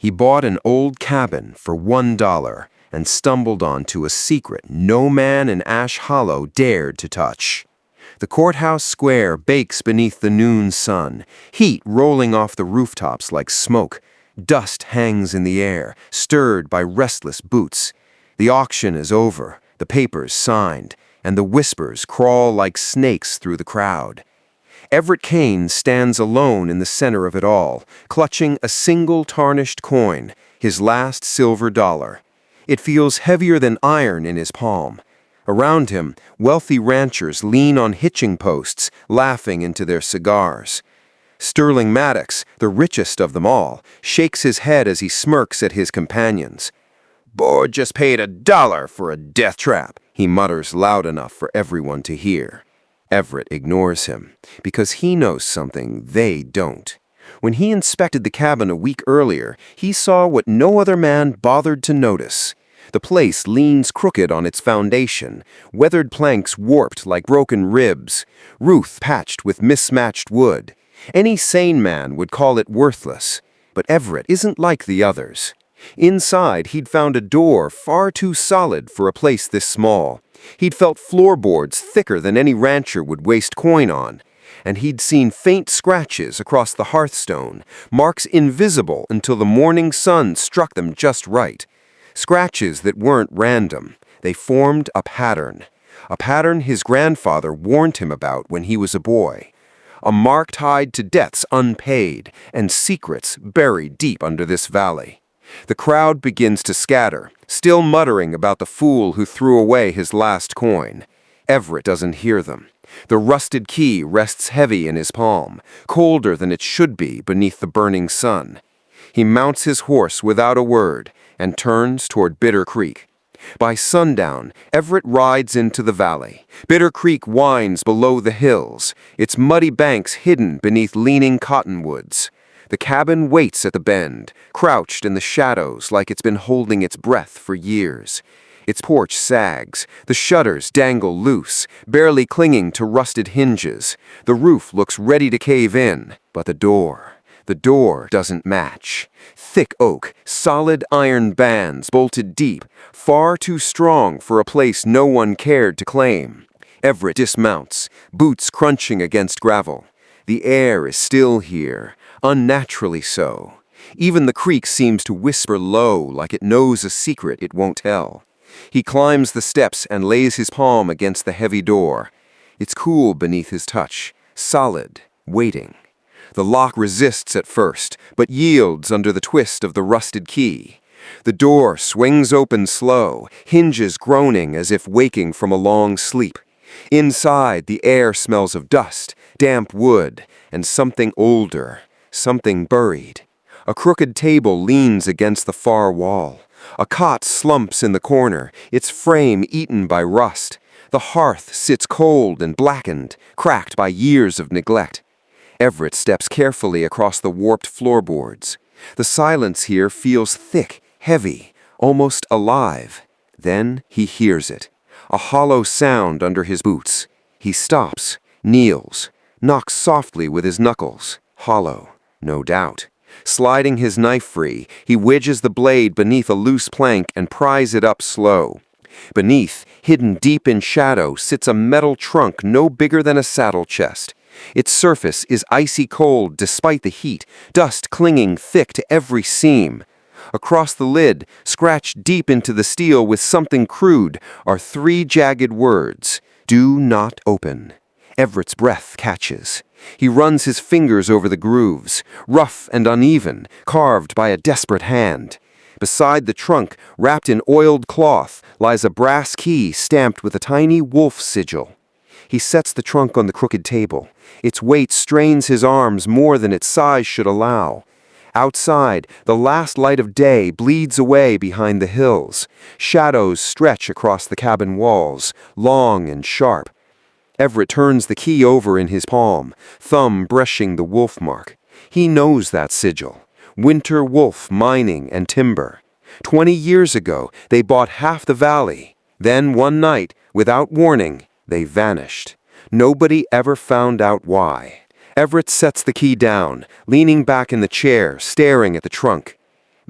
He bought an old cabin for $1 and stumbled onto a secret no man in Ash Hollow dared to touch. The courthouse square bakes beneath the noon sun, heat rolling off the rooftops like smoke. Dust hangs in the air, stirred by restless boots. The auction is over, the papers signed, and the whispers crawl like snakes through the crowd. Everett Cain stands alone in the center of it all, clutching a single tarnished coin, his last silver dollar. It feels heavier than iron in his palm. Around him, wealthy ranchers lean on hitching posts, laughing into their cigars. Sterling Maddox, the richest of them all, shakes his head as he smirks at his companions. "Board just paid $1 for a death trap," he mutters loud enough for everyone to hear. Everett ignores him, because he knows something they don't. When he inspected the cabin a week earlier, he saw what no other man bothered to notice. The place leans crooked on its foundation, weathered planks warped like broken ribs, roof patched with mismatched wood. Any sane man would call it worthless, but Everett isn't like the others. Inside, he'd found a door far too solid for a place this small. He'd felt floorboards thicker than any rancher would waste coin on, and he'd seen faint scratches across the hearthstone, marks invisible until the morning sun struck them just right. Scratches that weren't random. They formed a pattern his grandfather warned him about when he was a boy. A mark tied to debts unpaid and secrets buried deep under this valley. The crowd begins to scatter, still muttering about the fool who threw away his last coin. Everett doesn't hear them. The rusted key rests heavy in his palm, colder than it should be beneath the burning sun. He mounts his horse without a word and turns toward Bitter Creek. By sundown, Everett rides into the valley. Bitter Creek winds below the hills, its muddy banks hidden beneath leaning cottonwoods. The cabin waits at the bend, crouched in the shadows like it's been holding its breath for years. Its porch sags, the shutters dangle loose, barely clinging to rusted hinges. The roof looks ready to cave in, but the door doesn't match. Thick oak, solid iron bands bolted deep, far too strong for a place no one cared to claim. Everett dismounts, boots crunching against gravel. The air is still here, unnaturally so. Even the creek seems to whisper low, like it knows a secret it won't tell. He climbs the steps and lays his palm against the heavy door. It's cool beneath his touch, solid, waiting. The lock resists at first, but yields under the twist of the rusted key. The door swings open slow, hinges groaning as if waking from a long sleep. Inside, the air smells of dust, damp wood, and something older, something buried. A crooked table leans against the far wall. A cot slumps in the corner, its frame eaten by rust. The hearth sits cold and blackened, cracked by years of neglect. Everett steps carefully across the warped floorboards. The silence here feels thick, heavy, almost alive. Then he hears it, a hollow sound under his boots. He stops, kneels, knocks softly with his knuckles. Hollow, no doubt. Sliding his knife free, he wedges the blade beneath a loose plank and pries it up slow. Beneath, hidden deep in shadow, sits a metal trunk no bigger than a saddle chest. Its surface is icy cold despite the heat, dust clinging thick to every seam. Across the lid, scratched deep into the steel with something crude, are 3 jagged words: "Do not open." Everett's breath catches. He runs his fingers over the grooves, rough and uneven, carved by a desperate hand. Beside the trunk, wrapped in oiled cloth, lies a brass key stamped with a tiny wolf sigil. He sets the trunk on the crooked table. Its weight strains his arms more than its size should allow. Outside, the last light of day bleeds away behind the hills. Shadows stretch across the cabin walls, long and sharp. Everett turns the key over in his palm, thumb brushing the wolf mark. He knows that sigil. Winter Wolf Mining and Timber. 20 years ago, they bought half the valley. Then, one night, without warning, they vanished. Nobody ever found out why. Everett sets the key down, leaning back in the chair, staring at the trunk.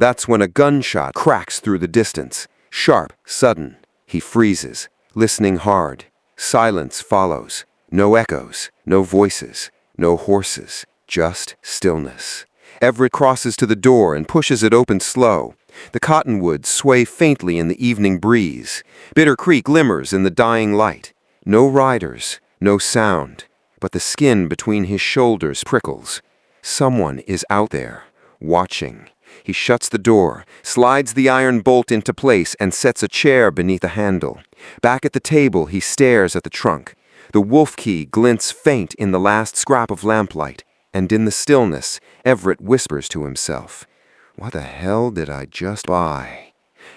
That's when a gunshot cracks through the distance. Sharp, sudden. He freezes, listening hard. Silence follows. No echoes, no voices, no horses, just stillness. Everett crosses to the door and pushes it open slow. The cottonwoods sway faintly in the evening breeze. Bitter Creek glimmers in the dying light. No riders, no sound, but the skin between his shoulders prickles. Someone is out there, watching. He shuts the door, slides the iron bolt into place, and sets a chair beneath a handle. Back at the table, he stares at the trunk. The wolf key glints faint in the last scrap of lamplight, and in the stillness, Everett whispers to himself, "What the hell did I just buy?"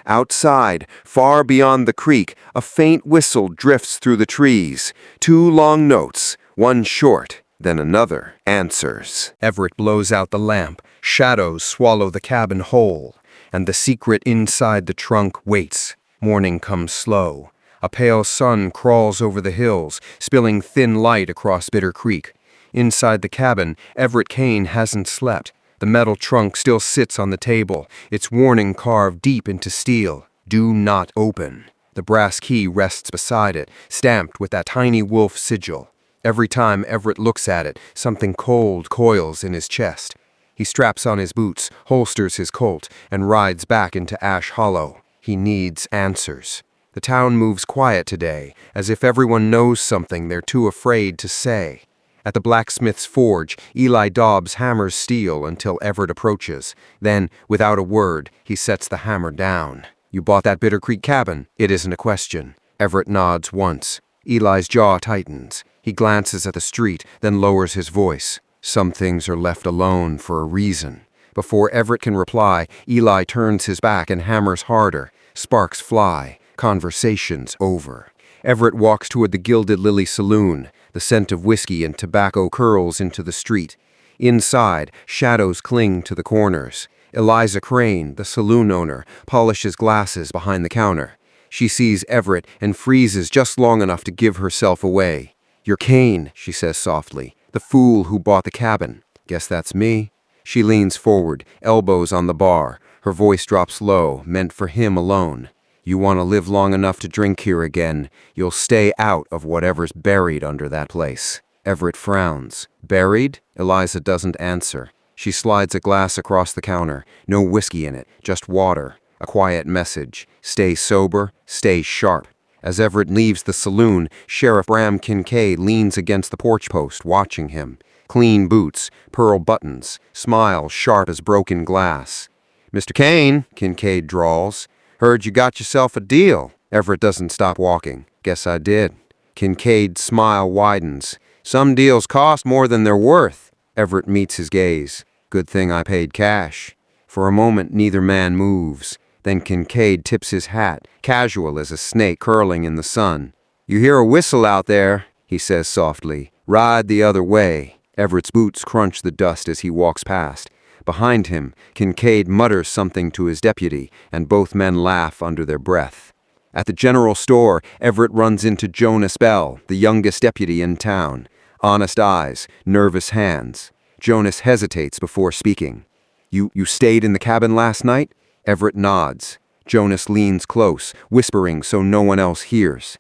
Outside, far beyond the creek, a faint whistle drifts through the trees. 2 long notes, one short, then another, answers. Everett blows out the lamp. Shadows swallow the cabin whole, and the secret inside the trunk waits. Morning comes slow. A pale sun crawls over the hills, spilling thin light across Bitter Creek. Inside the cabin, Everett Cain hasn't slept. The metal trunk still sits on the table, its warning carved deep into steel. Do not open. The brass key rests beside it, stamped with that tiny wolf sigil. Every time Everett looks at it, something cold coils in his chest. He straps on his boots, holsters his Colt, and rides back into Ash Hollow. He needs answers. The town moves quiet today, as if everyone knows something they're too afraid to say. At the blacksmith's forge, Eli Dobbs hammers steel until Everett approaches. Then, without a word, he sets the hammer down. "You bought that Bitter Creek cabin? It isn't a question." Everett nods once. Eli's jaw tightens. He glances at the street, then lowers his voice. Some things are left alone for a reason. Before Everett can reply, Eli turns his back and hammers harder. Sparks fly. Conversation's over. Everett walks toward the Gilded Lily Saloon. The scent of whiskey and tobacco curls into the street. Inside, shadows cling to the corners. Eliza Crane, the saloon owner, polishes glasses behind the counter. She sees Everett and freezes just long enough to give herself away. "You're Cain," she says softly, "the fool who bought the cabin." "Guess that's me." She leans forward, elbows on the bar. Her voice drops low, meant for him alone. "You want to live long enough to drink here again. You'll stay out of whatever's buried under that place." Everett frowns. "Buried?" Eliza doesn't answer. She slides a glass across the counter. No whiskey in it, just water. A quiet message. Stay sober, stay sharp. As Everett leaves the saloon, Sheriff Bram Kincaid leans against the porch post, watching him. Clean boots, pearl buttons, smile sharp as broken glass. "Mr. Cain," Kincaid drawls. "Heard you got yourself a deal." Everett doesn't stop walking. "Guess I did." Kincaid's smile widens. "Some deals cost more than they're worth." Everett meets his gaze. "Good thing I paid cash." For a moment, neither man moves. Then Kincaid tips his hat, casual as a snake curling in the sun. "You hear a whistle out there," he says softly. "Ride the other way." Everett's boots crunch the dust as he walks past. Behind him, Kincaid mutters something to his deputy, and both men laugh under their breath. At the general store, Everett runs into Jonas Bell, the youngest deputy in town. Honest eyes, nervous hands. Jonas hesitates before speaking. You stayed in the cabin last night?" Everett nods. Jonas leans close, whispering so no one else hears.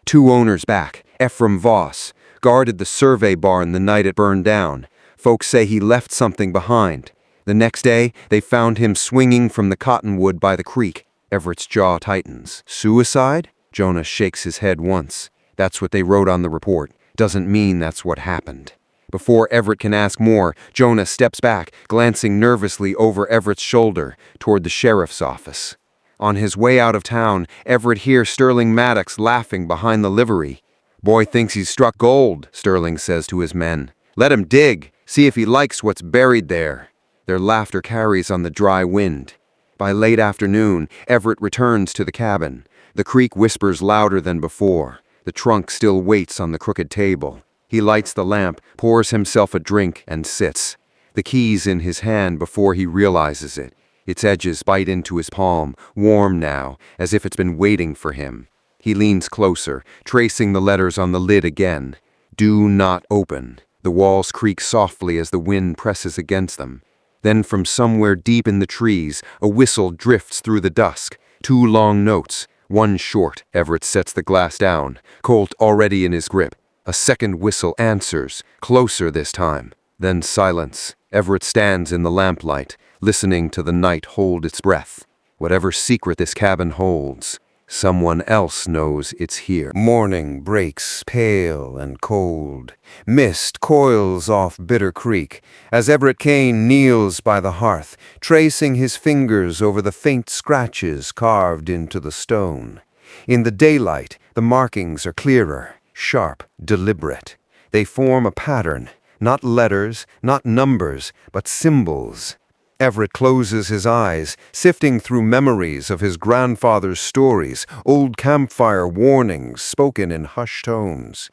"Two owners back, Ephraim Voss, guarded the survey barn the night it burned down. Folks say he left something behind. The next day, they found him swinging from the cottonwood by the creek." Everett's jaw tightens. "Suicide?" Jonas shakes his head once. "That's what they wrote on the report. Doesn't mean that's what happened." Before Everett can ask more, Jonas steps back, glancing nervously over Everett's shoulder toward the sheriff's office. On his way out of town, Everett hears Sterling Maddox laughing behind the livery. "Boy thinks he's struck gold," Sterling says to his men. "Let him dig, see if he likes what's buried there." Their laughter carries on the dry wind. By late afternoon, Everett returns to the cabin. The creek whispers louder than before. The trunk still waits on the crooked table. He lights the lamp, pours himself a drink, and sits. The key's in his hand before he realizes it. Its edges bite into his palm, warm now, as if it's been waiting for him. He leans closer, tracing the letters on the lid again. "Do not open." The walls creak softly as the wind presses against them. Then from somewhere deep in the trees, a whistle drifts through the dusk. 2 long notes, one short. Everett sets the glass down, Colt already in his grip. A second whistle answers, closer this time. Then silence. Everett stands in the lamplight, listening to the night hold its breath. Whatever secret this cabin holds, someone else knows it's here. Morning breaks pale and cold. Mist coils off Bitter Creek as Everett Cain kneels by the hearth, tracing his fingers over the faint scratches carved into the stone. In the daylight, the markings are clearer, sharp, deliberate. They form a pattern, not letters, not numbers, but symbols. Everett closes his eyes, sifting through memories of his grandfather's stories, old campfire warnings spoken in hushed tones.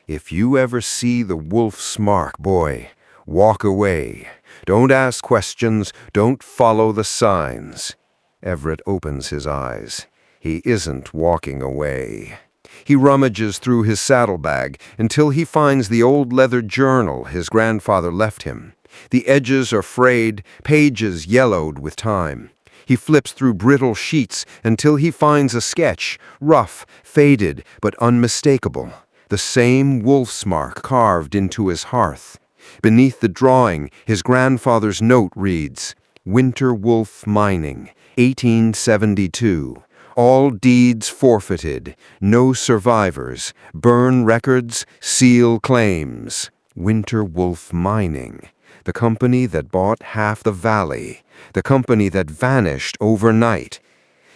If you ever see the wolf's mark, boy, walk away. Don't ask questions, don't follow the signs. Everett opens his eyes. He isn't walking away. He rummages through his saddlebag until he finds the old leather journal his grandfather left him. The edges are frayed, pages yellowed with time. He flips through brittle sheets until he finds a sketch, rough, faded, but unmistakable. The same wolf's mark carved into his hearth. Beneath the drawing, his grandfather's note reads, "Winter Wolf Mining, 1872. All deeds forfeited, no survivors, burn records, seal claims." Winter Wolf Mining. The company that bought half the valley, the company that vanished overnight.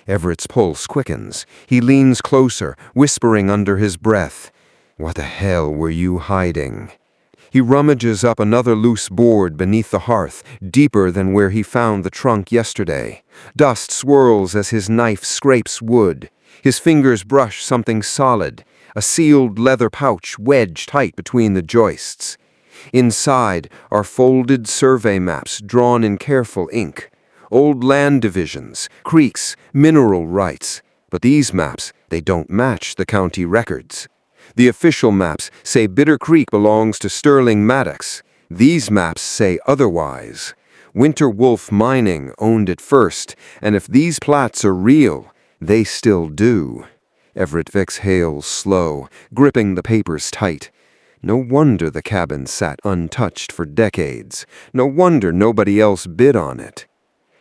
Everett's pulse quickens. He leans closer, whispering under his breath, "What the hell were you hiding?" He rummages up another loose board beneath the hearth, deeper than where he found the trunk yesterday. Dust swirls as his knife scrapes wood. His fingers brush something solid, a sealed leather pouch wedged tight between the joists. Inside are folded survey maps drawn in careful ink. Old land divisions, creeks, mineral rights. But these maps, they don't match the county records. The official maps say Bitter Creek belongs to Sterling Maddox. These maps say otherwise. Winter Wolf Mining owned it first, and if these plats are real, they still do. Everett exhales slow, gripping the papers tight. No wonder the cabin sat untouched for decades. No wonder nobody else bid on it.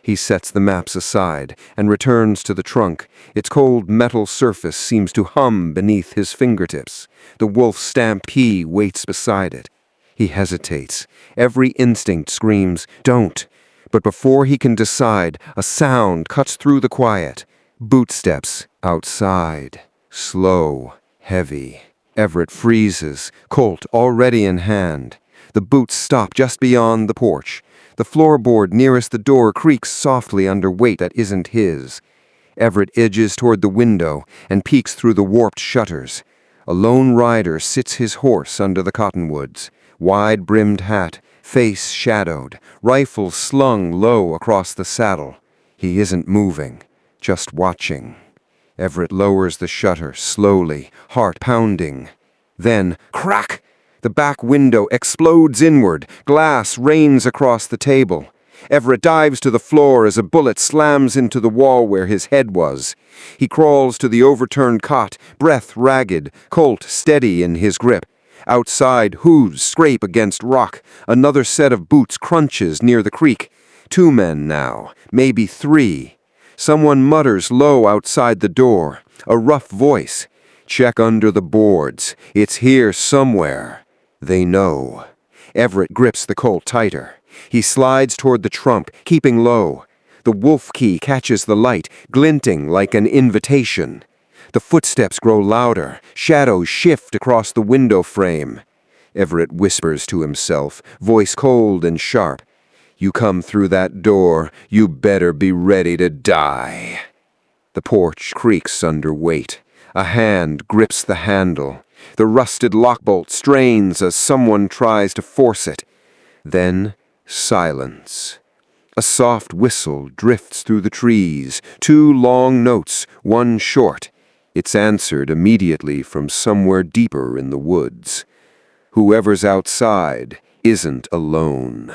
He sets the maps aside and returns to the trunk. Its cold metal surface seems to hum beneath his fingertips. The wolf stamp P waits beside it. He hesitates. Every instinct screams, "Don't." But before he can decide, a sound cuts through the quiet. Bootsteps outside. Slow, heavy. Everett freezes, Colt already in hand. The boots stop just beyond the porch. The floorboard nearest the door creaks softly under weight that isn't his. Everett edges toward the window and peeks through the warped shutters. A lone rider sits his horse under the cottonwoods. Wide-brimmed hat, face shadowed, rifle slung low across the saddle. He isn't moving, just watching. Everett lowers the shutter slowly, heart pounding. Then, crack! The back window explodes inward. Glass rains across the table. Everett dives to the floor as a bullet slams into the wall where his head was. He crawls to the overturned cot, breath ragged, Colt steady in his grip. Outside, hooves scrape against rock. Another set of boots crunches near the creek. 2 men now, maybe 3. Someone mutters low outside the door. A rough voice. "Check under the boards. It's here somewhere." They know. Everett grips the Colt tighter. He slides toward the trunk, keeping low. The wolf key catches the light, glinting like an invitation. The footsteps grow louder. Shadows shift across the window frame. Everett whispers to himself, voice cold and sharp. "You come through that door, you better be ready to die." The porch creaks under weight. A hand grips the handle. The rusted lockbolt strains as someone tries to force it. Then, silence. A soft whistle drifts through the trees, 2 long notes, one short. It's answered immediately from somewhere deeper in the woods. Whoever's outside isn't alone.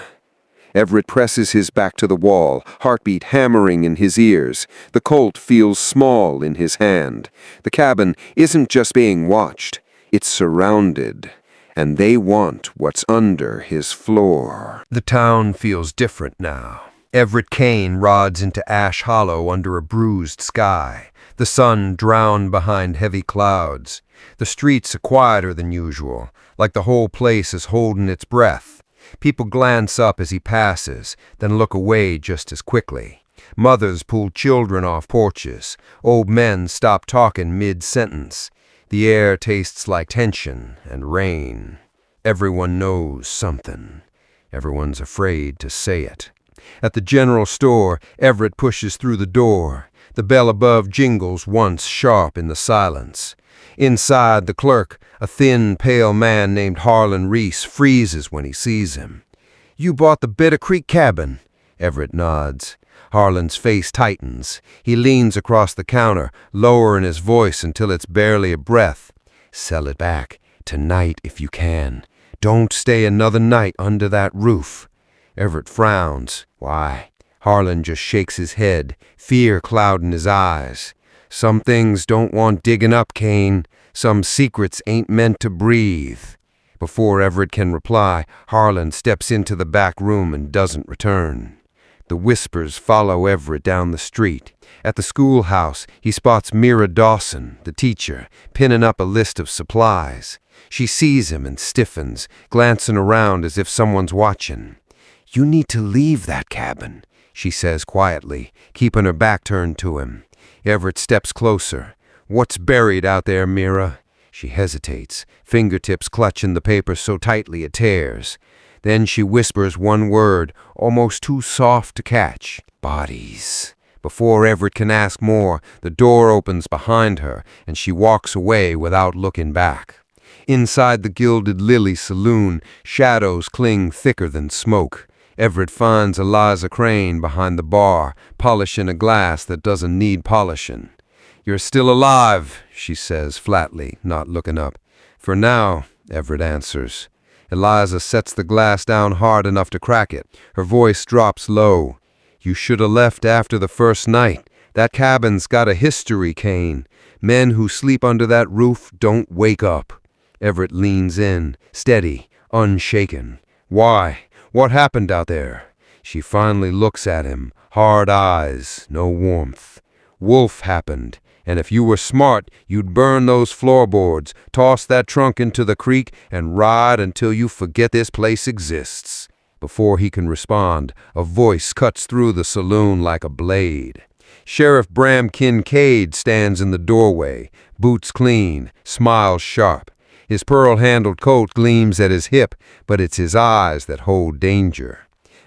Everett presses his back to the wall, heartbeat hammering in his ears. The Colt feels small in his hand. The cabin isn't just being watched, it's surrounded. And they want what's under his floor. The town feels different now. Everett Cain rods into Ash Hollow under a bruised sky. The sun drowned behind heavy clouds. The streets are quieter than usual, like the whole place is holding its breath. People glance up as he passes, then look away just as quickly. Mothers pull children off porches. Old men stop talking mid-sentence. The air tastes like tension and rain. Everyone knows something. Everyone's afraid to say it. At the general store, Everett pushes through the door. The bell above jingles once sharp in the silence. Inside, the clerk, a thin, pale man named Harlan Reese, freezes when he sees him. "You bought the Bitter Creek cabin?" Everett nods. Harlan's face tightens. He leans across the counter, lowering his voice until it's barely a breath. "Sell it back. Tonight, if you can. Don't stay another night under that roof." Everett frowns. "Why?" Harlan just shakes his head, fear clouding his eyes. "Some things don't want digging up, Cain. Some secrets ain't meant to breathe." Before Everett can reply, Harlan steps into the back room and doesn't return. The whispers follow Everett down the street. At the schoolhouse, he spots Mira Dawson, the teacher, pinning up a list of supplies. She sees him and stiffens, glancing around as if someone's watching. "You need to leave that cabin," she says quietly, keeping her back turned to him. Everett steps closer. "What's buried out there, Mira?" She hesitates, fingertips clutching the paper so tightly it tears. Then she whispers one word, almost too soft to catch. "Bodies." Before Everett can ask more, the door opens behind her, and she walks away without looking back. Inside the Gilded Lily saloon, shadows cling thicker than smoke. Everett finds Eliza Crane behind the bar, polishing a glass that doesn't need polishing. "You're still alive," she says flatly, not looking up. "For now," Everett answers. Eliza sets the glass down hard enough to crack it. Her voice drops low. "You should have left after the first night. That cabin's got a history, Cain. Men who sleep under that roof don't wake up." Everett leans in, steady, unshaken. "Why? What happened out there?" She finally looks at him, hard eyes, no warmth. "Wolf happened, and if you were smart, you'd burn those floorboards, toss that trunk into the creek, and ride until you forget this place exists." Before he can respond, a voice cuts through the saloon like a blade. Sheriff Bram Kincaid stands in the doorway, boots clean, smiles sharp. His pearl-handled coat gleams at his hip, but it's his eyes that hold danger.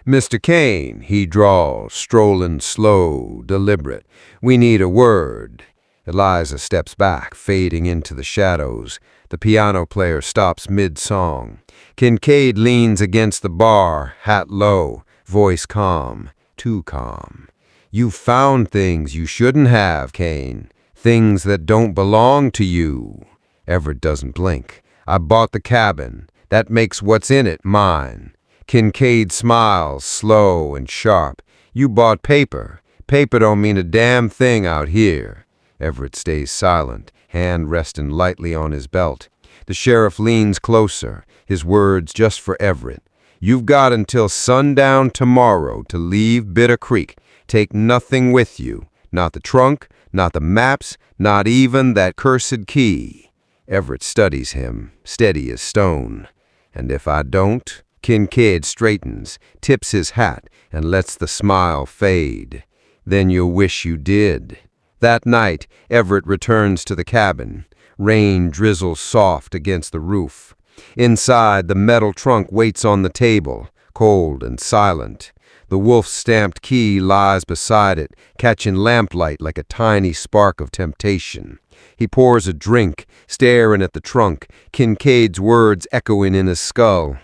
"Mr. Cain," he drawls, strolling slow, deliberate. "We need a word." Eliza steps back, fading into the shadows. The piano player stops mid-song. Kincaid leans against the bar, hat low, voice calm, too calm. "You found things you shouldn't have, Cain. Things that don't belong to you." Everett doesn't blink. "I bought the cabin. That makes what's in it mine." Kincaid smiles, slow and sharp. "You bought paper. Paper don't mean a damn thing out here." Everett stays silent, hand resting lightly on his belt. The sheriff leans closer, his words just for Everett. "You've got until sundown tomorrow to leave Bitter Creek. Take nothing with you. Not the trunk, not the maps, not even that cursed key." Everett studies him, steady as stone. "And if I don't?" Kincaid straightens, tips his hat, and lets the smile fade. "Then you'll wish you did." That night, Everett returns to the cabin. Rain drizzles soft against the roof. Inside, the metal trunk waits on the table, cold and silent. The wolf-stamped key lies beside it, catching lamplight like a tiny spark of temptation. He pours a drink, staring at the trunk, Kincaid's words echoing in his skull.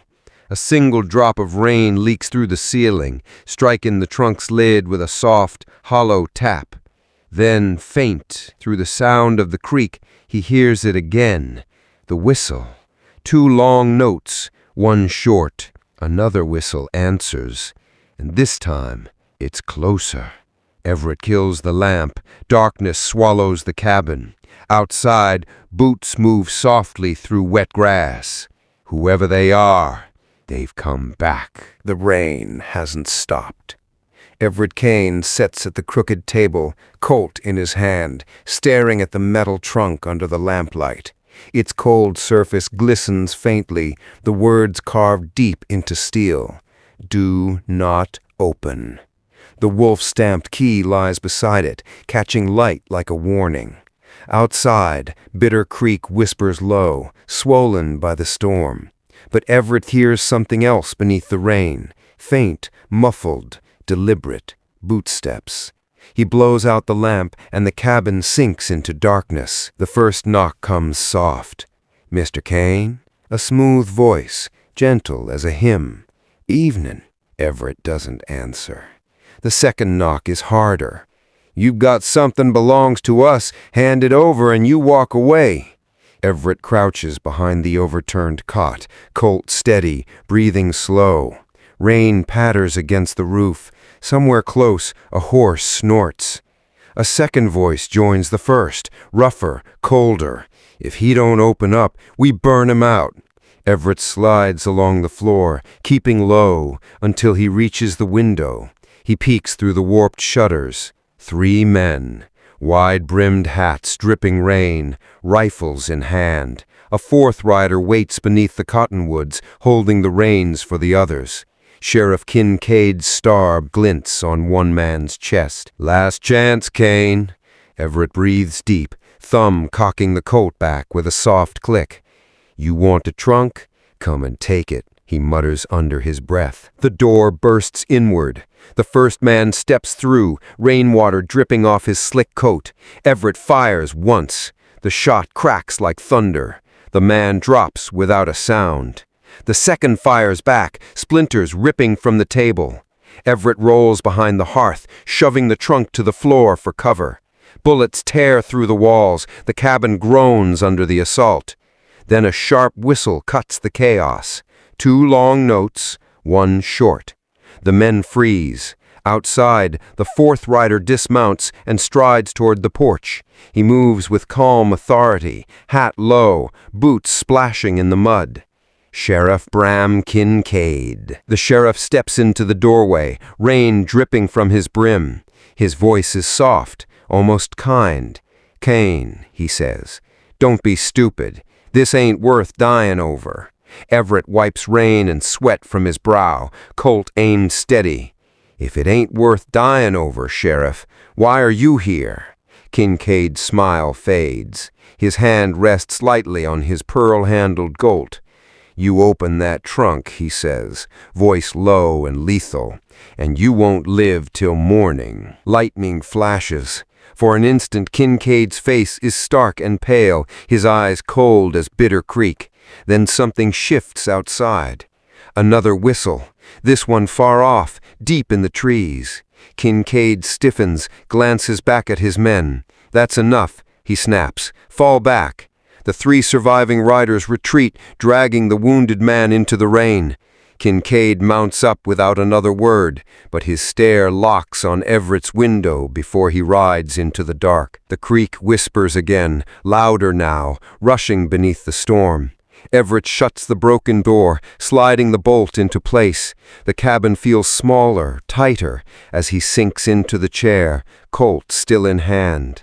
A single drop of rain leaks through the ceiling, striking the trunk's lid with a soft, hollow tap. Then, faint, through the sound of the creek, he hears it again. The whistle. 2 long notes, one short. Another whistle answers. And this time, it's closer. Everett kills the lamp. Darkness swallows the cabin. Outside, boots move softly through wet grass. Whoever they are, they've come back. The rain hasn't stopped. Everett Cain sits at the crooked table, Colt in his hand, staring at the metal trunk under the lamplight. Its cold surface glistens faintly, the words carved deep into steel. Do not open. The wolf-stamped key lies beside it, catching light like a warning. Outside, Bitter Creek whispers low, swollen by the storm. But Everett hears something else beneath the rain, faint, muffled, deliberate, bootsteps. He blows out the lamp, and the cabin sinks into darkness. The first knock comes soft. "Mr. Cain?" A smooth voice, gentle as a hymn. "Evenin'." Everett doesn't answer. The second knock is harder. "You've got something belongs to us. Hand it over and you walk away." Everett crouches behind the overturned cot, Colt steady, breathing slow. Rain patters against the roof. Somewhere close, a horse snorts. A second voice joins the first, rougher, colder. "If he don't open up, we burn him out." Everett slides along the floor, keeping low, until he reaches the window. He peeks through the warped shutters. 3 men, wide-brimmed hats dripping rain, rifles in hand. A fourth rider waits beneath the cottonwoods, holding the reins for the others. Sheriff Kincaid's star glints on one man's chest. "Last chance, Cain." Everett breathes deep, thumb cocking the Colt back with a soft click. "You want a trunk? Come and take it," he mutters under his breath. The door bursts inward. The first man steps through, rainwater dripping off his slick coat. Everett fires once. The shot cracks like thunder. The man drops without a sound. The second fires back, splinters ripping from the table. Everett rolls behind the hearth, shoving the trunk to the floor for cover. Bullets tear through the walls. The cabin groans under the assault. Then a sharp whistle cuts the chaos. 2 long notes, 1 short. The men freeze. Outside, the fourth rider dismounts and strides toward the porch. He moves with calm authority, hat low, boots splashing in the mud. "Sheriff Bram Kincaid." The sheriff steps into the doorway, rain dripping from his brim. His voice is soft, almost kind. "Cain," he says, "don't be stupid. This ain't worth dying over." Everett wipes rain and sweat from his brow, Colt aimed steady. "If it ain't worth dying over, Sheriff, why are you here?" Kincaid's smile fades. His hand rests lightly on his pearl-handled Colt. "You open that trunk," he says, voice low and lethal, "and you won't live till morning." Lightning flashes. For an instant, Kincaid's face is stark and pale, his eyes cold as Bitter Creek. Then something shifts outside. Another whistle, this one far off, deep in the trees. Kincaid stiffens, glances back at his men. "That's enough," he snaps. "Fall back." The 3 surviving riders retreat, dragging the wounded man into the rain. Kincaid mounts up without another word, but his stare locks on Everett's window before he rides into the dark. The creek whispers again, louder now, rushing beneath the storm. Everett shuts the broken door, sliding the bolt into place. The cabin feels smaller, tighter, as he sinks into the chair, Colt still in hand.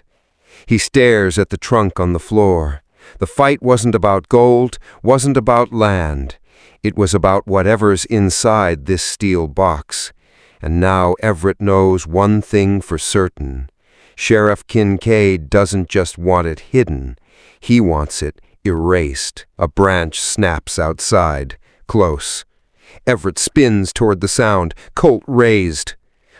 He stares at the trunk on the floor. The fight wasn't about gold, wasn't about land. It was about whatever's inside this steel box. And now Everett knows one thing for certain. Sheriff Kincaid doesn't just want it hidden. He wants it erased. A branch snaps outside, close. Everett spins toward the sound, Colt raised.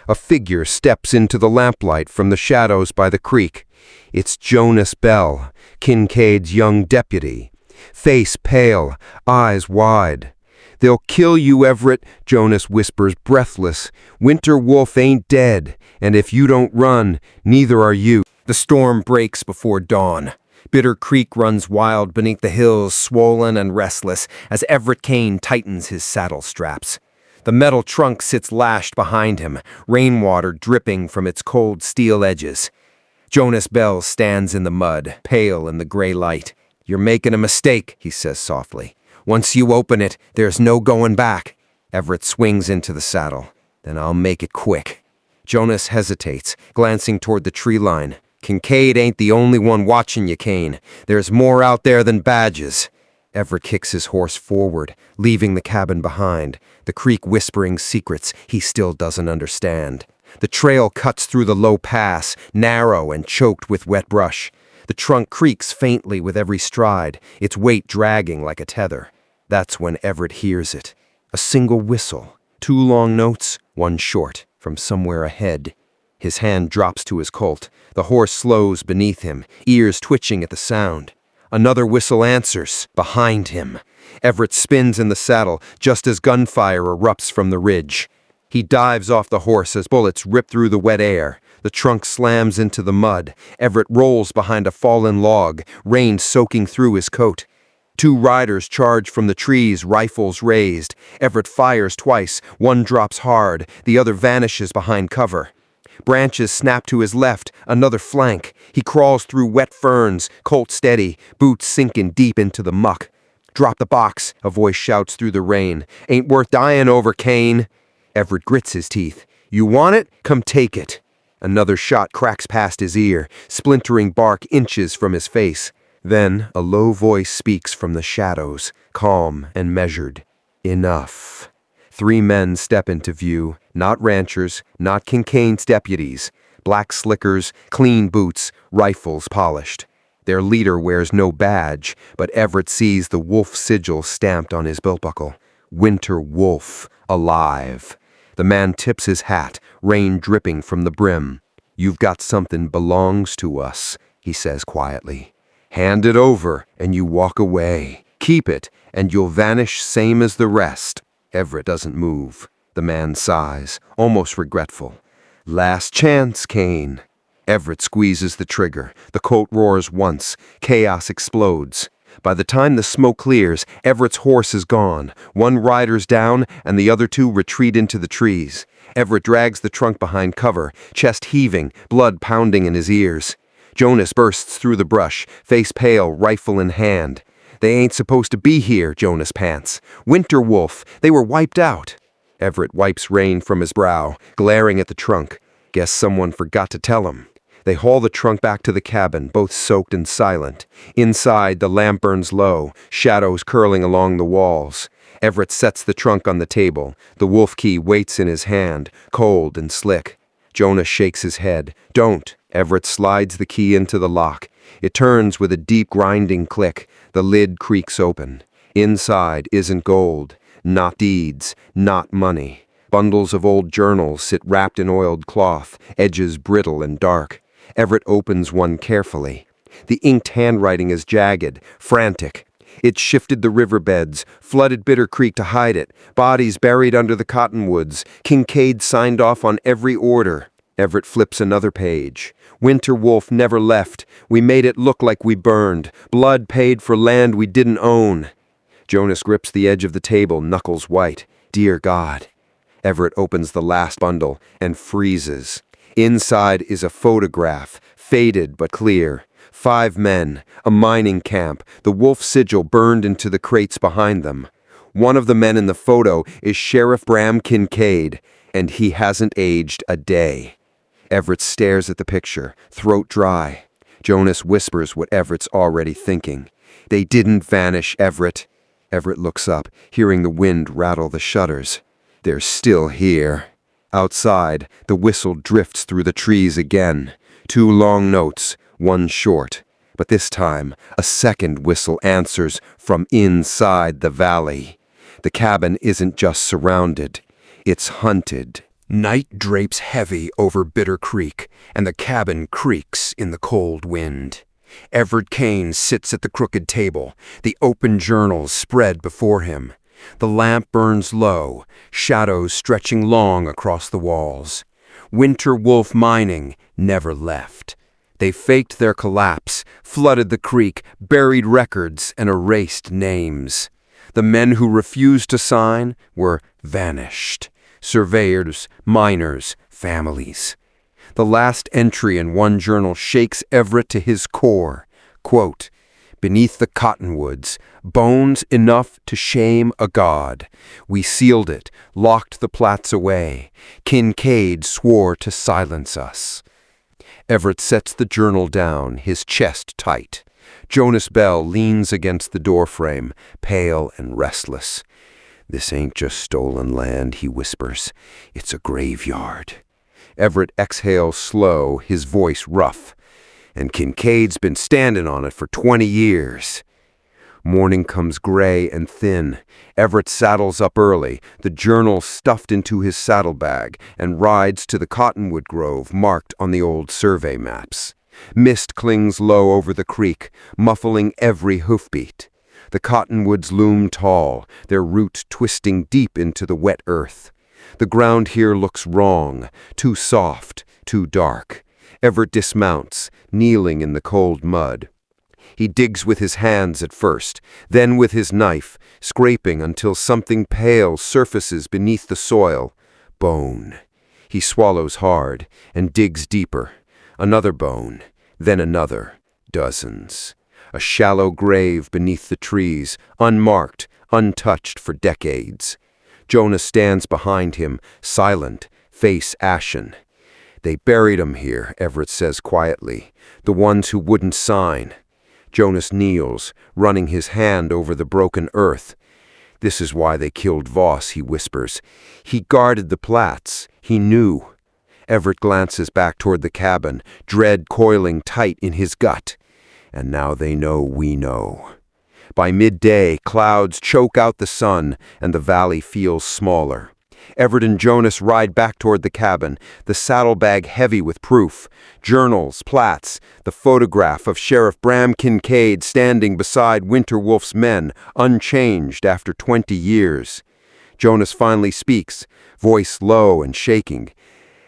A figure steps into the lamplight from the shadows by the creek. It's Jonas Bell, Kincaid's young deputy. Face pale, eyes wide. "They'll kill you, Everett," Jonas whispers, breathless. "Winter Wolf ain't dead, and if you don't run, neither are you." The storm breaks before dawn. Bitter Creek runs wild beneath the hills, swollen and restless, as Everett Cain tightens his saddle straps. The metal trunk sits lashed behind him, rainwater dripping from its cold steel edges. Jonas Bell stands in the mud, pale in the gray light. "You're making a mistake," he says softly. "Once you open it, there's no going back." Everett swings into the saddle. "Then I'll make it quick." Jonas hesitates, glancing toward the tree line. "Kincaid ain't the only one watching you, Cain. There's more out there than badges." Everett kicks his horse forward, leaving the cabin behind, the creek whispering secrets he still doesn't understand. The trail cuts through the low pass, narrow and choked with wet brush. The trunk creaks faintly with every stride, its weight dragging like a tether. That's when Everett hears it. A single whistle, 2 long notes, 1 short, from somewhere ahead. His hand drops to his Colt. The horse slows beneath him, ears twitching at the sound. Another whistle answers, behind him. Everett spins in the saddle just as gunfire erupts from the ridge. He dives off the horse as bullets rip through the wet air. The trunk slams into the mud. Everett rolls behind a fallen log, rain soaking through his coat. 2 riders charge from the trees, rifles raised. Everett fires twice. One drops hard, the other vanishes behind cover. Branches snap to his left, another flank. He crawls through wet ferns, Colt steady, boots sinking deep into the muck. "Drop the box," a voice shouts through the rain. "Ain't worth dying over, Cain." Everett grits his teeth. "You want it? Come take it." Another shot cracks past his ear, splintering bark inches from his face. Then a low voice speaks from the shadows, calm and measured. "Enough." 3 men step into view, not ranchers, not Kincaid's deputies. Black slickers, clean boots, rifles polished. Their leader wears no badge, but Everett sees the wolf sigil stamped on his belt buckle. Winter Wolf, alive. The man tips his hat, rain dripping from the brim. "You've got something belongs to us," he says quietly. "Hand it over, and you walk away. Keep it, and you'll vanish same as the rest." Everett doesn't move. The man sighs, almost regretful. "Last chance, Cain." Everett squeezes the trigger. The Colt roars once. Chaos explodes. By the time the smoke clears, Everett's horse is gone. 1 rider's down, and the other 2 retreat into the trees. Everett drags the trunk behind cover, chest heaving, blood pounding in his ears. Jonas bursts through the brush, face pale, rifle in hand. "They ain't supposed to be here," Jonas pants. "Winter Wolf, they were wiped out." Everett wipes rain from his brow, glaring at the trunk. Guess someone forgot to tell him. They haul the trunk back to the cabin, both soaked and silent. Inside, the lamp burns low, shadows curling along the walls. Everett sets the trunk on the table. The wolf key waits in his hand, cold and slick. Jonas shakes his head. "Don't." Everett slides the key into the lock. It turns with a deep grinding click. The lid creaks open. Inside isn't gold, not deeds, not money. Bundles of old journals sit wrapped in oiled cloth, edges brittle and dark. Everett opens one carefully. The inked handwriting is jagged, frantic. It shifted the riverbeds, flooded Bitter Creek to hide it, bodies buried under the cottonwoods. Kincaid signed off on every order. Everett flips another page. "Winter Wolf never left. We made it look like we burned. Blood paid for land we didn't own." Jonas grips the edge of the table, knuckles white. "Dear God." Everett opens the last bundle and freezes. Inside is a photograph, faded but clear. 5 men, a mining camp, the wolf sigil burned into the crates behind them. One of the men in the photo is Sheriff Bram Kincaid, and he hasn't aged a day. Everett stares at the picture, throat dry. Jonas whispers what Everett's already thinking. "They didn't vanish, Everett." Everett looks up, hearing the wind rattle the shutters. "They're still here." Outside, the whistle drifts through the trees again. 2 long notes, 1 short. But this time, a second whistle answers from inside the valley. The cabin isn't just surrounded, it's hunted. Night drapes heavy over Bitter Creek, and the cabin creaks in the cold wind. Everett Cain sits at the crooked table, the open journals spread before him. The lamp burns low, shadows stretching long across the walls. Winter Wolf Mining never left. They faked their collapse, flooded the creek, buried records, and erased names. The men who refused to sign were vanished. Surveyors, miners, families. The last entry in one journal shakes Everett to his core. Quote, "Beneath the cottonwoods, bones enough to shame a god. We sealed it, locked the plats away. Kincaid swore to silence us." Everett sets the journal down, his chest tight. Jonas Bell leans against the doorframe, pale and restless. "This ain't just stolen land," he whispers. "It's a graveyard." Everett exhales slow, his voice rough. "And Kincaid's been standing on it for 20 years. Morning comes gray and thin. Everett saddles up early, the journal stuffed into his saddlebag, and rides to the cottonwood grove marked on the old survey maps. Mist clings low over the creek, muffling every hoofbeat. The cottonwoods loom tall, their roots twisting deep into the wet earth. The ground here looks wrong, too soft, too dark. Everett dismounts, kneeling in the cold mud. He digs with his hands at first, then with his knife, scraping until something pale surfaces beneath the soil. Bone. He swallows hard and digs deeper. Another bone, then another. Dozens. A shallow grave beneath the trees, unmarked, untouched for decades. Jonas stands behind him, silent, face ashen. "They buried 'em here," Everett says quietly. "The ones who wouldn't sign." Jonas kneels, running his hand over the broken earth. "This is why they killed Voss," he whispers. "He guarded the plats. He knew." Everett glances back toward the cabin, dread coiling tight in his gut. "And now they know we know." By midday, clouds choke out the sun, and the valley feels smaller. Everett and Jonas ride back toward the cabin, the saddlebag heavy with proof. Journals, plats, the photograph of Sheriff Bram Kincaid standing beside Winter Wolf's men, unchanged after 20 years. Jonas finally speaks, voice low and shaking.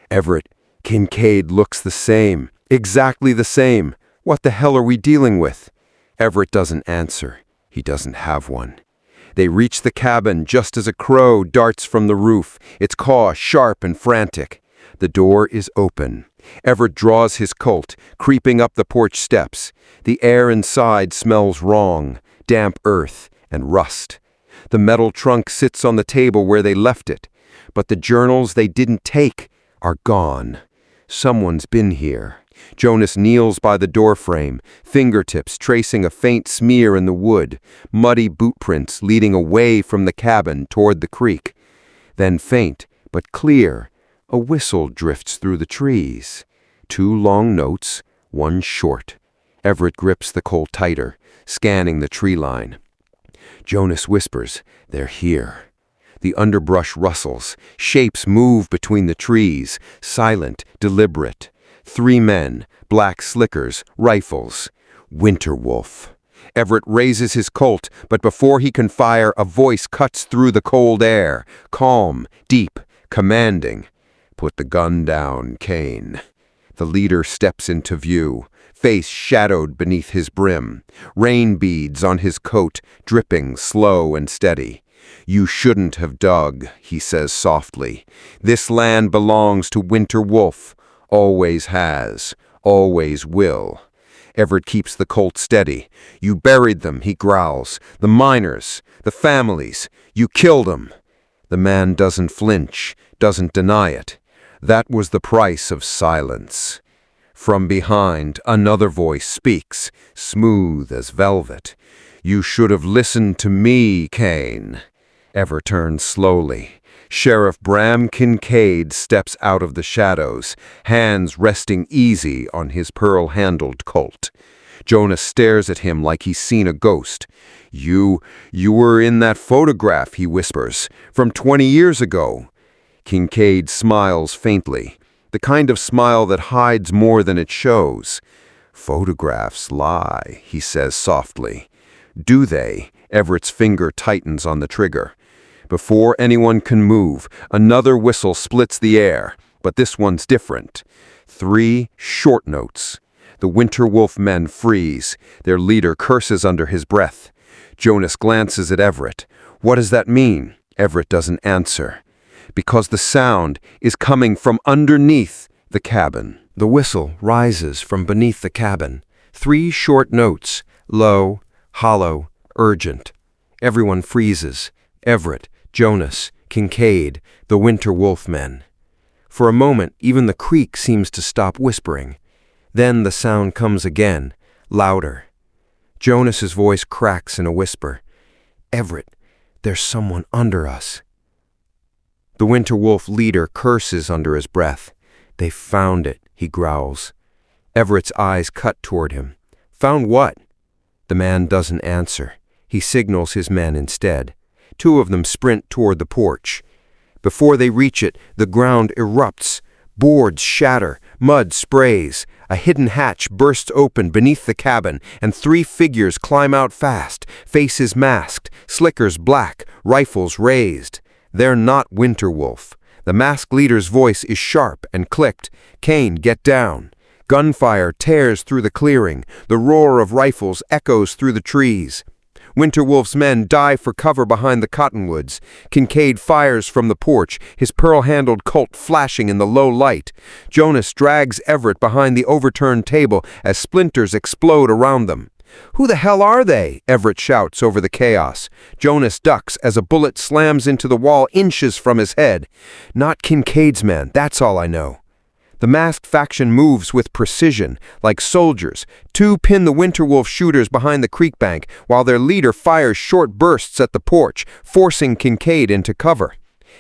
"Everett, Kincaid looks the same, exactly the same. What the hell are we dealing with?" Everett doesn't answer. He doesn't have one. They reach the cabin just as a crow darts from the roof, its caw sharp and frantic. The door is open. Everett draws his Colt, creeping up the porch steps. The air inside smells wrong, damp earth and rust. The metal trunk sits on the table where they left it, but the journals they didn't take are gone. Someone's been here. Jonas kneels by the doorframe, fingertips tracing a faint smear in the wood, muddy boot prints leading away from the cabin toward the creek. Then faint, but clear, a whistle drifts through the trees. 2 long notes, 1 short. Everett grips the Colt tighter, scanning the tree line. Jonas whispers, "They're here." The underbrush rustles, shapes move between the trees, silent, deliberate. 3 men, black slickers, rifles. Winter Wolf. Everett raises his Colt, but before he can fire, a voice cuts through the cold air, calm, deep, commanding. "Put the gun down, Cain." The leader steps into view, face shadowed beneath his brim, rain beads on his coat, dripping slow and steady. "You shouldn't have dug," he says softly. "This land belongs to Winter Wolf. Always has, always will." Everett keeps the Colt steady. "You buried them," he growls. "The miners, the families. You killed them." The man doesn't flinch, doesn't deny it. That was the price of silence. From behind, another voice speaks, smooth as velvet. "You should have listened to me, Cain." Everett turns slowly. Sheriff Bram Kincaid steps out of the shadows, hands resting easy on his pearl-handled Colt. Jonas stares at him like he's seen a ghost. You were in that photograph," he whispers, "from 20 years ago." Kincaid smiles faintly, the kind of smile that hides more than it shows. "Photographs lie," he says softly. "Do they?" Everett's finger tightens on the trigger. Before anyone can move, another whistle splits the air, but this one's different. 3 short notes. The Winter Wolf men freeze. Their leader curses under his breath. Jonas glances at Everett. What does that mean? Everett doesn't answer. Because the sound is coming from underneath the cabin. The whistle rises from beneath the cabin. 3 short notes, low, hollow, urgent. Everyone freezes. Everett, Jonas, Kincaid, the Winter Wolf men. For a moment, even the creek seems to stop whispering. Then the sound comes again, louder. Jonas's voice cracks in a whisper. Everett, there's someone under us. The Winter Wolf leader curses under his breath. They found it, he growls. Everett's eyes cut toward him. Found what? The man doesn't answer. He signals his men instead. 2 of them sprint toward the porch. Before they reach it, the ground erupts. Boards shatter, mud sprays. A hidden hatch bursts open beneath the cabin, and 3 figures climb out fast, faces masked, slickers black, rifles raised. They're not Winter Wolf. The masked leader's voice is sharp and clicked. Cain, get down. Gunfire tears through the clearing. The roar of rifles echoes through the trees. Winter Wolf's men dive for cover behind the cottonwoods. Kincaid fires from the porch, his pearl-handled Colt flashing in the low light. Jonas drags Everett behind the overturned table as splinters explode around them. Who the hell are they? Everett shouts over the chaos. Jonas ducks as a bullet slams into the wall inches from his head. Not Kincaid's men, that's all I know. The masked faction moves with precision, like soldiers. 2 pin the Winter Wolf shooters behind the creek bank, while their leader fires short bursts at the porch, forcing Kincaid into cover.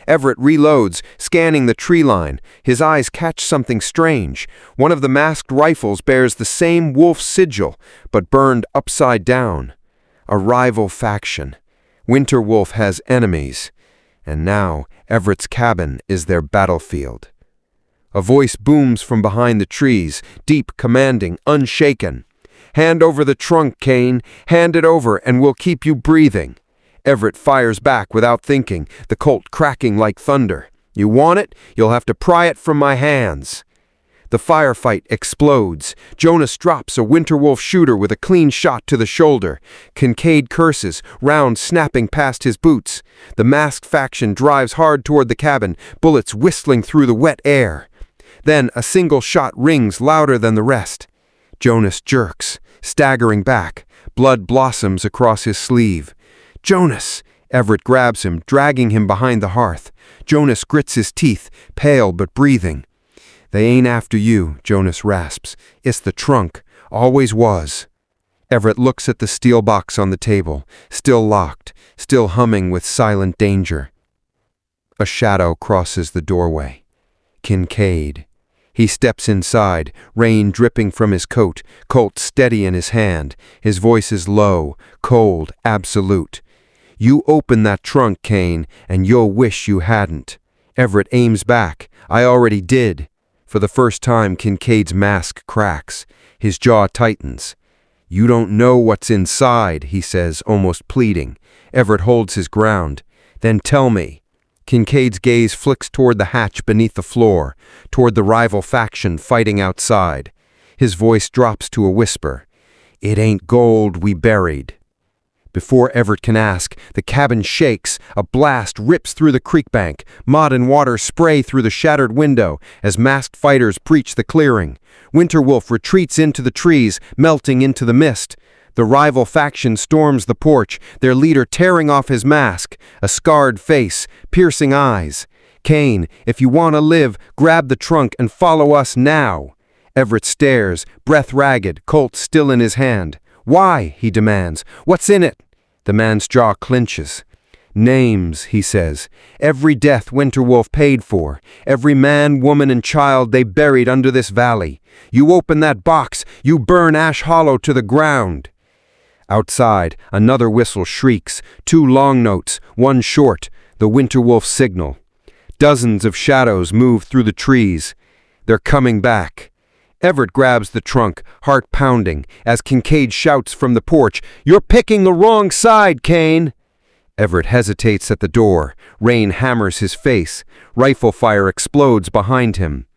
Everett reloads, scanning the tree line. His eyes catch something strange. One of the masked rifles bears the same wolf sigil, but burned upside down. A rival faction. Winter Wolf has enemies. And now, Everett's cabin is their battlefield. A voice booms from behind the trees, deep, commanding, unshaken. Hand over the trunk, Cain. Hand it over, and we'll keep you breathing. Everett fires back without thinking, the Colt cracking like thunder. You want it? You'll have to pry it from my hands. The firefight explodes. Jonas drops a Winter Wolf shooter with a clean shot to the shoulder. Kincaid curses, rounds snapping past his boots. The masked faction drives hard toward the cabin, bullets whistling through the wet air. Then a single shot rings louder than the rest. Jonas jerks, staggering back. Blood blossoms across his sleeve. Jonas! Everett grabs him, dragging him behind the hearth. Jonas grits his teeth, pale but breathing. They ain't after you, Jonas rasps. It's the trunk. Always was. Everett looks at the steel box on the table, still locked, still humming with silent danger. A shadow crosses the doorway. Kincaid. He steps inside, rain dripping from his coat, Colt steady in his hand. His voice is low, cold, absolute. You open that trunk, Cain, and you'll wish you hadn't. Everett aims back. I already did. For the first time, Kincaid's mask cracks. His jaw tightens. You don't know what's inside, he says, almost pleading. Everett holds his ground. Then tell me. Kincaid's gaze flicks toward the hatch beneath the floor, toward the rival faction fighting outside. His voice drops to a whisper. It ain't gold we buried. Before Everett can ask, the cabin shakes. A blast rips through the creek bank. Mud and water spray through the shattered window as masked fighters breach the clearing. Winter Wolf retreats into the trees, melting into the mist. The rival faction storms the porch, their leader tearing off his mask, a scarred face, piercing eyes. Cain, if you want to live, grab the trunk and follow us now. Everett stares, breath ragged, Colt still in his hand. Why? He demands. What's in it? The man's jaw clenches. Names, he says. Every death Winter Wolf paid for. Every man, woman, and child they buried under this valley. You open that box, you burn Ash Hollow to the ground. Outside, another whistle shrieks. 2 long notes, 1 short. The Winter Wolf signal. Dozens of shadows move through the trees. They're coming back. Everett grabs the trunk, heart pounding, as Kincaid shouts from the porch, You're picking the wrong side, Cain! Everett hesitates at the door. Rain hammers his face. Rifle fire explodes behind him.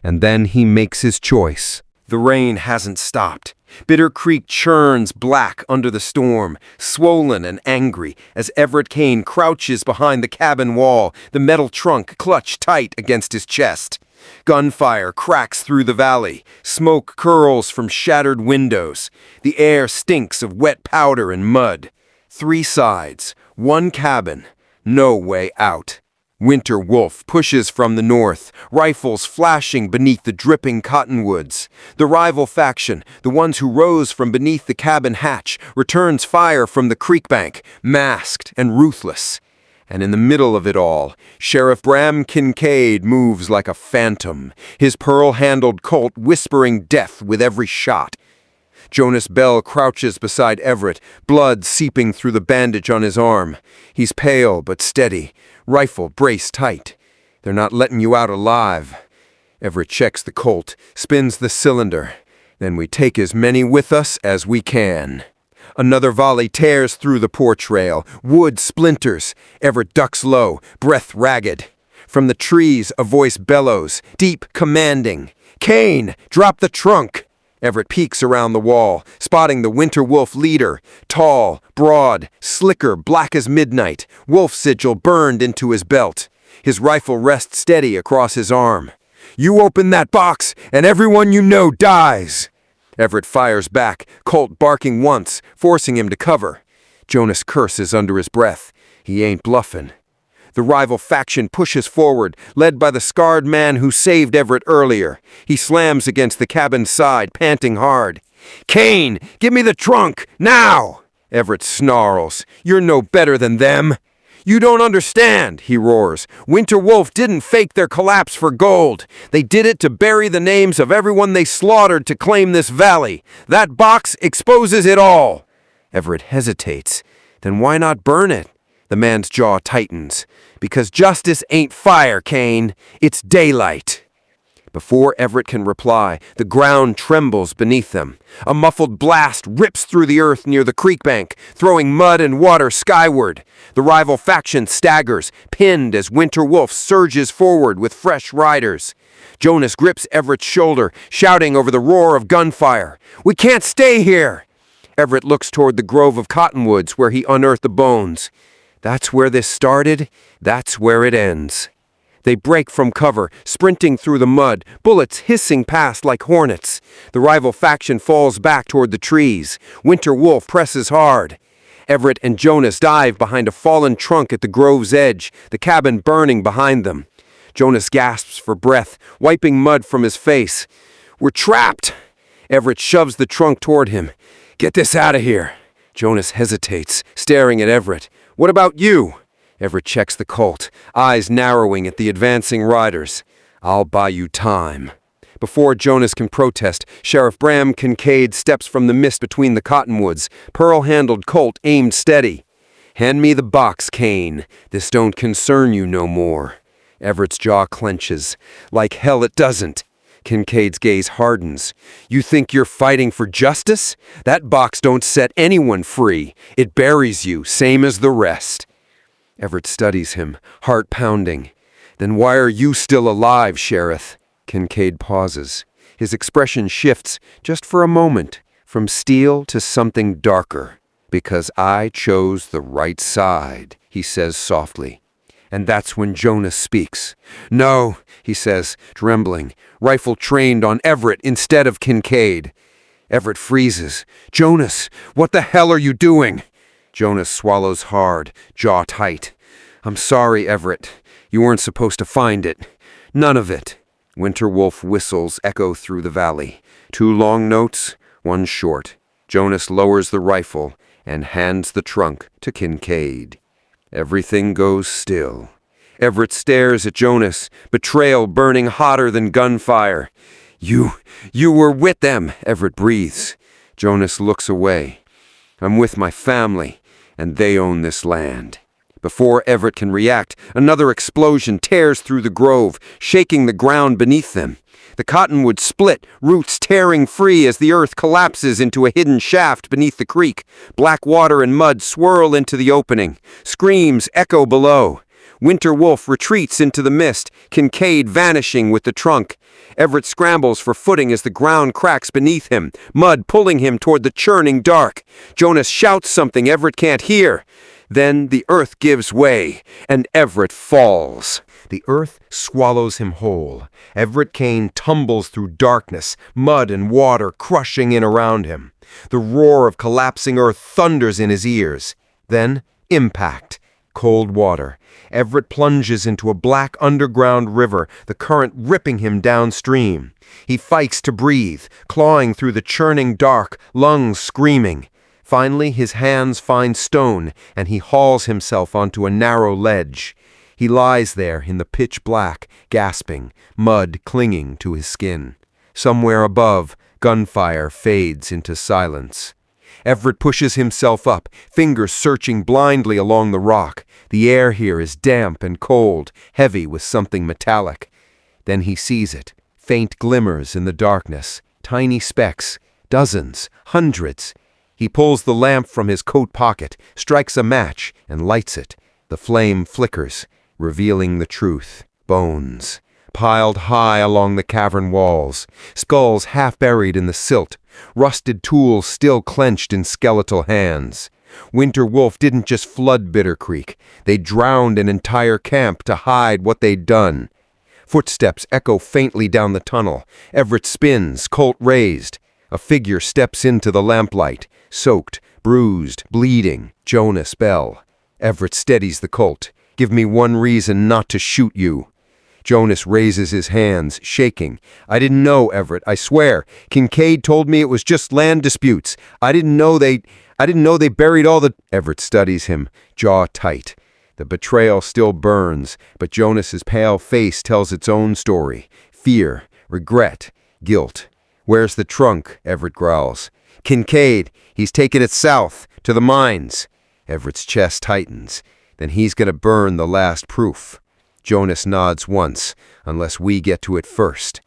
And then he makes his choice. The rain hasn't stopped. Bitter Creek churns black under the storm, swollen and angry as Everett Cain crouches behind the cabin wall, the metal trunk clutched tight against his chest. Gunfire cracks through the valley. Smoke curls from shattered windows. The air stinks of wet powder and mud. 3 sides, 1 cabin, no way out. Winter Wolf pushes from the north, rifles flashing beneath the dripping cottonwoods. The rival faction, the ones who rose from beneath the cabin hatch, returns fire from the creek bank, masked and ruthless. And in the middle of it all, Sheriff Bram Kincaid moves like a phantom, his pearl-handled Colt whispering death with every shot. Jonas Bell crouches beside Everett, blood seeping through the bandage on his arm. He's pale but steady, rifle braced tight. They're not letting you out alive. Everett checks the Colt, spins the cylinder. Then we take as many with us as we can. Another volley tears through the porch rail. Wood splinters. Everett ducks low, breath ragged. From the trees, a voice bellows, deep, commanding. "Cain, drop the trunk!" Everett peeks around the wall, spotting the Winter Wolf leader. Tall, broad, slicker, black as midnight, wolf sigil burned into his belt. His rifle rests steady across his arm. "You open that box, and everyone you know dies!" Everett fires back, Colt barking once, forcing him to cover. Jonas curses under his breath. He ain't bluffing. The rival faction pushes forward, led by the scarred man who saved Everett earlier. He slams against the cabin's side, panting hard. "Cain, give me the trunk, now!" Everett snarls. "You're no better than them." "You don't understand," he roars. "Winter Wolf didn't fake their collapse for gold. They did it to bury the names of everyone they slaughtered to claim this valley. That box exposes it all." Everett hesitates. Then why not burn it? The man's jaw tightens. "Because justice ain't fire, Cain. It's daylight." Before Everett can reply, the ground trembles beneath them. A muffled blast rips through the earth near the creek bank, throwing mud and water skyward. The rival faction staggers, pinned as Winter Wolf surges forward with fresh riders. Jonas grips Everett's shoulder, shouting over the roar of gunfire. "We can't stay here!" Everett looks toward the grove of cottonwoods where he unearthed the bones. That's where this started, that's where it ends. They break from cover, sprinting through the mud, bullets hissing past like hornets. The rival faction falls back toward the trees. Winter Wolf presses hard. Everett and Jonas dive behind a fallen trunk at the grove's edge, the cabin burning behind them. Jonas gasps for breath, wiping mud from his face. "We're trapped!" Everett shoves the trunk toward him. "Get this out of here!" Jonas hesitates, staring at Everett. "What about you?" Everett checks the Colt, eyes narrowing at the advancing riders. "I'll buy you time." Before Jonas can protest, Sheriff Bram Kincaid steps from the mist between the cottonwoods, pearl-handled Colt aimed steady. "Hand me the box, Cain. This don't concern you no more." Everett's jaw clenches. "Like hell it doesn't." Kincaid's gaze hardens. "You think you're fighting for justice? That box don't set anyone free. It buries you, same as the rest." Everett studies him, heart pounding. "Then why are you still alive, Sheriff?" Kincaid pauses. His expression shifts, just for a moment, from steel to something darker. "Because I chose the right side," he says softly. And that's when Jonas speaks. "No," he says, trembling, rifle trained on Everett instead of Kincaid. Everett freezes. "Jonas, what the hell are you doing?" Jonas swallows hard, jaw tight. "I'm sorry, Everett. You weren't supposed to find it. None of it." Winter Wolf whistles echo through the valley. 2 long notes, 1 short. Jonas lowers the rifle and hands the trunk to Kincaid. Everything goes still. Everett stares at Jonas, betrayal burning hotter than gunfire. You were with them," Everett breathes. Jonas looks away. "I'm with my family, and they own this land." Before Everett can react, another explosion tears through the grove, shaking the ground beneath them. The cottonwoods split, roots tearing free as the earth collapses into a hidden shaft beneath the creek. Black water and mud swirl into the opening. Screams echo below. Winter Wolf retreats into the mist, Kincaid vanishing with the trunk. Everett scrambles for footing as the ground cracks beneath him, mud pulling him toward the churning dark. Jonas shouts something Everett can't hear. Then the earth gives way, and Everett falls. The earth swallows him whole. Everett Cain tumbles through darkness, mud and water crushing in around him. The roar of collapsing earth thunders in his ears. Then, impact. Cold water. Everett plunges into a black underground river, the current ripping him downstream. He fights to breathe, clawing through the churning dark, lungs screaming. Finally, his hands find stone, and he hauls himself onto a narrow ledge. He lies there in the pitch black, gasping, mud clinging to his skin. Somewhere above, gunfire fades into silence. Everett pushes himself up, fingers searching blindly along the rock. The air here is damp and cold, heavy with something metallic. Then he sees it, faint glimmers in the darkness, tiny specks, dozens, hundreds. He pulls the lamp from his coat pocket, strikes a match, and lights it. The flame flickers, revealing the truth. Bones, piled high along the cavern walls, skulls half buried in the silt, rusted tools still clenched in skeletal hands. Winter Wolf didn't just flood Bitter Creek. They drowned an entire camp to hide what they'd done. Footsteps echo faintly down the tunnel. Everett spins, Colt raised. A figure steps into the lamplight, soaked, bruised, bleeding. Jonas Bell. Everett steadies the Colt. Give me one reason not to shoot you. Jonas raises his hands, shaking. I didn't know, Everett, I swear. Kincaid told me it was just land disputes. I didn't know they buried all the... Everett studies him, jaw tight. The betrayal still burns, but Jonas's pale face tells its own story. Fear, regret, guilt. Where's the trunk? Everett growls. Kincaid, he's taken it south, to the mines. Everett's chest tightens. Then he's gonna burn the last proof. Jonas nods once, unless we get to it first.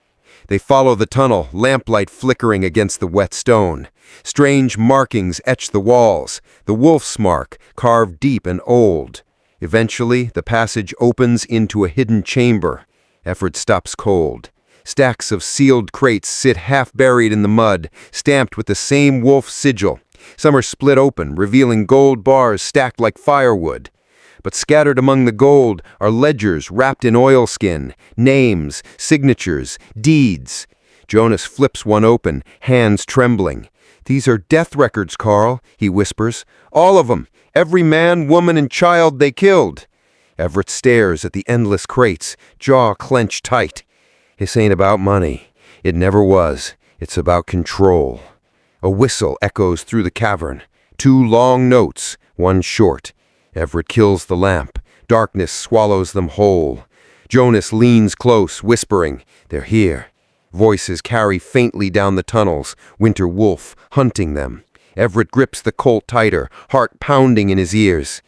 They follow the tunnel, lamplight flickering against the wet stone. Strange markings etch the walls, the wolf's mark, carved deep and old. Eventually, the passage opens into a hidden chamber. Everett stops cold. Stacks of sealed crates sit half buried in the mud, stamped with the same wolf sigil. Some are split open, revealing gold bars stacked like firewood. But scattered among the gold are ledgers wrapped in oilskin, names, signatures, deeds. Jonas flips one open, hands trembling. These are death records, Carl, he whispers. All of them. Every man, woman, and child they killed. Everett stares at the endless crates, jaw clenched tight. This ain't about money. It never was. It's about control. A whistle echoes through the cavern. 2 long notes, one short. Everett kills the lamp. Darkness swallows them whole. Jonas leans close, whispering, They're here. Voices carry faintly down the tunnels, Winter Wolf hunting them. Everett grips the Colt tighter, heart pounding in his ears.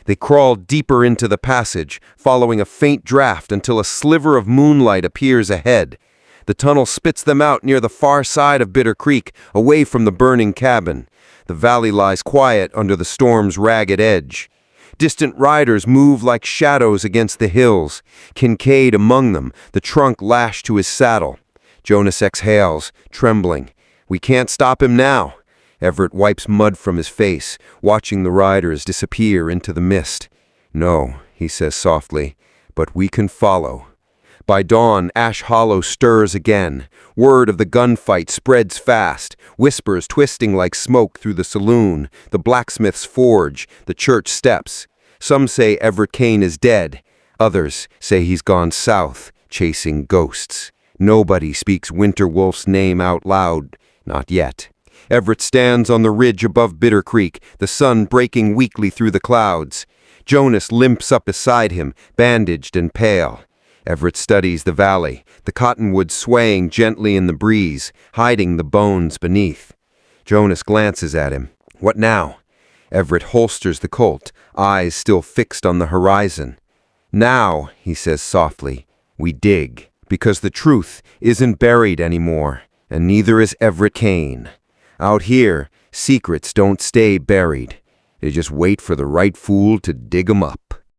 They crawl deeper into the passage, following a faint draft until a sliver of moonlight appears ahead. The tunnel spits them out near the far side of Bitter Creek, away from the burning cabin. The valley lies quiet under the storm's ragged edge. Distant riders move like shadows against the hills, Kincaid among them, the trunk lashed to his saddle. Jonas exhales, trembling. We can't stop him now. Everett wipes mud from his face, watching the riders disappear into the mist. No, he says softly, but we can follow. By dawn, Ash Hollow stirs again. Word of the gunfight spreads fast, whispers twisting like smoke through the saloon, the blacksmith's forge, the church steps. Some say Everett Cain is dead. Others say he's gone south, chasing ghosts. Nobody speaks Winter Wolf's name out loud, not yet. Everett stands on the ridge above Bitter Creek, the sun breaking weakly through the clouds. Jonas limps up beside him, bandaged and pale. Everett studies the valley, the cottonwoods swaying gently in the breeze, hiding the bones beneath. Jonas glances at him. What now? Everett holsters the Colt, eyes still fixed on the horizon. Now, he says softly, we dig, because the truth isn't buried anymore, and neither is Everett Cain. Out here, secrets don't stay buried. They just wait for the right fool to dig 'em up.